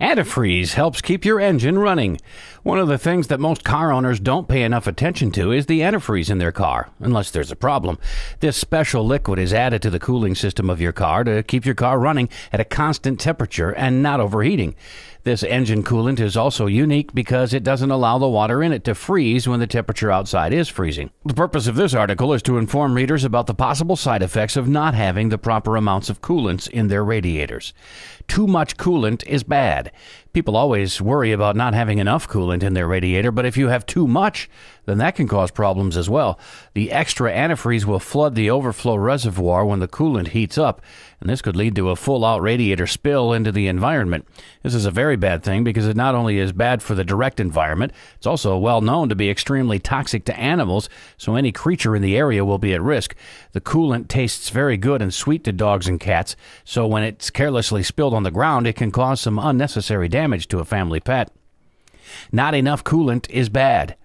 Antifreeze helps keep your engine running. One of the things that most car owners don't pay enough attention to is the antifreeze in their car, unless there's a problem. This special liquid is added to the cooling system of your car to keep your car running at a constant temperature and not overheating. This engine coolant is also unique because it doesn't allow the water in it to freeze when the temperature outside is freezing. The purpose of this article is to inform readers about the possible side effects of not having the proper amounts of coolants in their radiators. Too much coolant is bad. People always worry about not having enough coolant in their radiator, but if you have too much, then that can cause problems as well. The extra antifreeze will flood the overflow reservoir when the coolant heats up, and this could lead to a full-out radiator spill into the environment. This is a very bad thing because it not only is bad for the direct environment, it's also well known to be extremely toxic to animals, so any creature in the area will be at risk. The coolant tastes very good and sweet to dogs and cats, so when it's carelessly spilled on the ground, it can cause some unnecessary damage to a family pet. Not enough coolant is bad.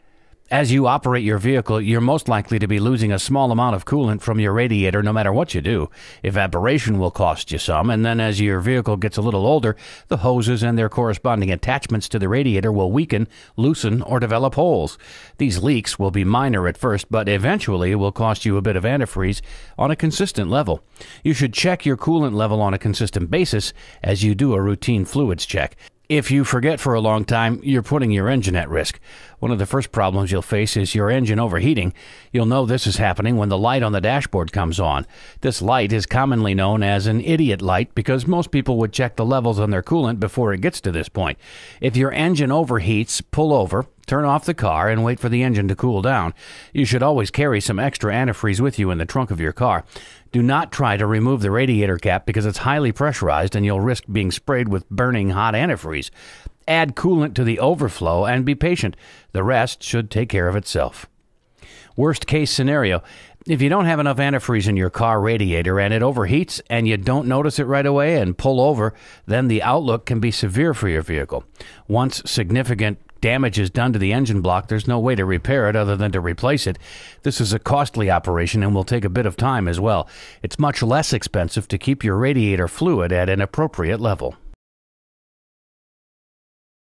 As you operate your vehicle, you're most likely to be losing a small amount of coolant from your radiator no matter what you do. Evaporation will cost you some, and then as your vehicle gets a little older, the hoses and their corresponding attachments to the radiator will weaken, loosen, or develop holes. These leaks will be minor at first, but eventually will cost you a bit of antifreeze on a consistent level. You should check your coolant level on a consistent basis as you do a routine fluids check. If you forget for a long time, you're putting your engine at risk. One of the first problems you'll face is your engine overheating. You'll know this is happening when the light on the dashboard comes on. This light is commonly known as an idiot light because most people would check the levels on their coolant before it gets to this point. If your engine overheats, pull over, turn off the car, and wait for the engine to cool down. You should always carry some extra antifreeze with you in the trunk of your car. Do not try to remove the radiator cap because it's highly pressurized and you'll risk being sprayed with burning hot antifreeze. Add coolant to the overflow and be patient. The rest should take care of itself. Worst case scenario, if you don't have enough antifreeze in your car radiator and it overheats and you don't notice it right away and pull over, then the outlook can be severe for your vehicle. Once significant damage is done to the engine block, there's no way to repair it other than to replace it. This is a costly operation and will take a bit of time as well. It's much less expensive to keep your radiator fluid at an appropriate level.